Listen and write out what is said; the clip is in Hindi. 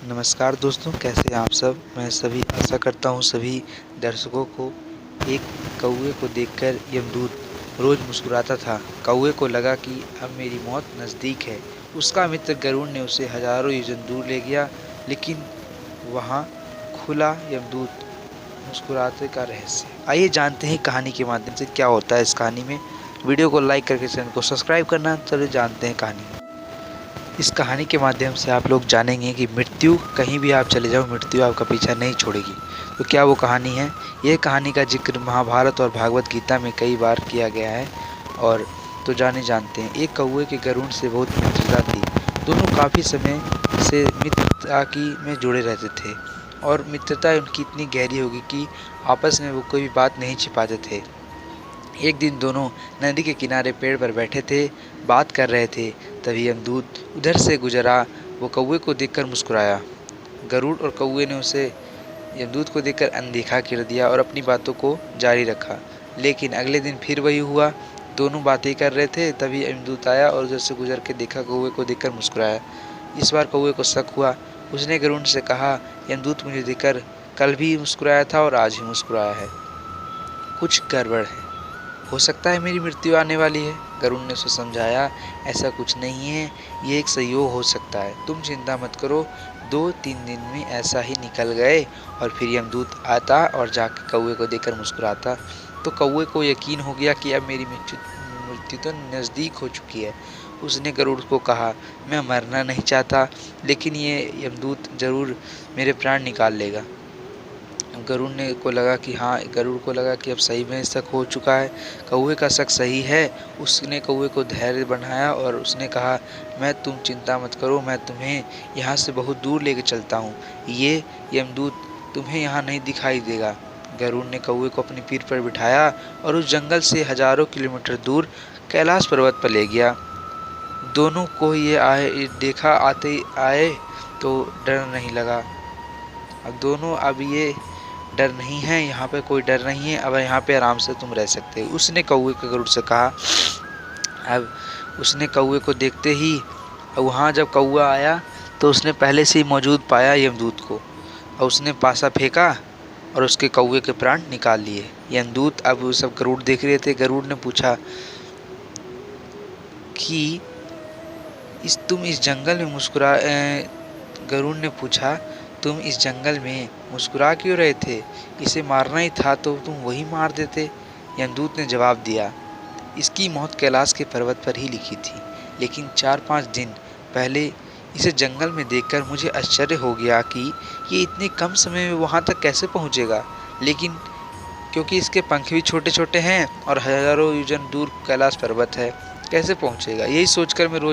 नमस्कार दोस्तों, कैसे हैं आप सब। मैं सभी आशा करता हूँ सभी दर्शकों को। एक कौवे को देखकर यमदूत रोज़ मुस्कुराता था। कौवे को लगा कि अब मेरी मौत नज़दीक है। उसका मित्र गरुड़ ने उसे हजारों योजन दूर ले गया, लेकिन वहाँ खुला यमदूत मुस्कुराते का रहस्य। आइए जानते हैं कहानी के माध्यम से क्या होता है इस कहानी में। वीडियो को लाइक करके चैनल को सब्सक्राइब करना। चलिए जानते हैं कहानी। इस कहानी के माध्यम से आप लोग जानेंगे कि मृत्यु कहीं भी आप चले जाओ, मृत्यु आपका पीछा नहीं छोड़ेगी। तो क्या वो कहानी है? ये कहानी का जिक्र महाभारत और भागवत गीता में कई बार किया गया है। और तो जानते हैं। एक कौवे के गरुड़ से बहुत मित्रता थी। दोनों काफ़ी समय से मित्रता की में जुड़े रहते थे और मित्रता उनकी इतनी गहरी होगी कि आपस में वो कोई भी बात नहीं छिपाते थे। एक दिन दोनों नदी के किनारे पेड़ पर बैठे थे, बात कर रहे थे। तभी यमदूत उधर से गुजरा। वो कौवे को देखकर मुस्कुराया। गरुड़ और कौवे ने उसे यमदूत को देखकर अनदेखा कर दिया और अपनी बातों को जारी रखा। लेकिन अगले दिन फिर वही हुआ। दोनों बातें कर रहे थे, तभी यमदूत आया और उधर से गुजर के देखा, कौवे को देखकर मुस्कुराया। इस बार कौवे को शक हुआ। उसने गरुड़ से कहा, यमदूत मुझे देखकर कल भी मुस्कुराया था और आज भी मुस्कुराया है। कुछ गड़बड़ है। हो सकता है मेरी मृत्यु आने वाली है। गरुड़ ने उसे समझाया, ऐसा कुछ नहीं है, ये एक संयोग हो सकता है। तुम चिंता मत करो। 2-3 दिन में ऐसा ही निकल गए और फिर यमदूत आता और जाके कौवे को देखकर मुस्कुराता। तो कौवे को यकीन हो गया कि अब मेरी मृत्यु तो नज़दीक हो चुकी है। उसने गरुड़ को कहा, मैं मरना नहीं चाहता, लेकिन ये यमदूत ज़रूर मेरे प्राण निकाल लेगा। गरुड़ को लगा कि अब सही में शक हो चुका है। कौवे का शक सही है। उसने कौवे को धैर्य बढ़ाया और उसने कहा, तुम चिंता मत करो, मैं तुम्हें यहाँ से बहुत दूर लेके चलता हूँ। ये यमदूत तुम्हें यहाँ नहीं दिखाई देगा। गरुड़ ने कौवे को अपनी पीठ पर बिठाया और उस जंगल से हजारों किलोमीटर दूर कैलाश पर्वत पर ले गया। दोनों को ये देखा आते आए तो डर नहीं लगा। अब ये डर नहीं है, यहाँ पे कोई डर नहीं है। अब यहाँ पे आराम से तुम रह सकते हो। उसने कौवे को गरुड़ से कहा। अब उसने कौवे को देखते ही, वहाँ जब कौवा आया तो उसने पहले से ही मौजूद पाया यमदूत को और उसने पासा फेंका और उसके कौवे के प्राण निकाल लिए। यमदूत अब वो सब गरुड़ देख रहे थे। गरुड़ ने पूछा कि तुम इस जंगल में गरुड़ ने पूछा, तुम इस जंगल में मुस्कुरा क्यों रहे थे? इसे मारना ही था तो तुम वही मार देते। यमदूत ने जवाब दिया, इसकी मौत कैलाश के पर्वत पर ही लिखी थी, लेकिन 4-5 दिन पहले इसे जंगल में देखकर मुझे आश्चर्य हो गया कि ये इतने कम समय में वहाँ तक कैसे पहुँचेगा। लेकिन क्योंकि इसके पंख भी छोटे छोटे हैं और हजारों योजन दूर कैलाश पर्वत है, कैसे पहुँचेगा। यही सोचकर मैं रोज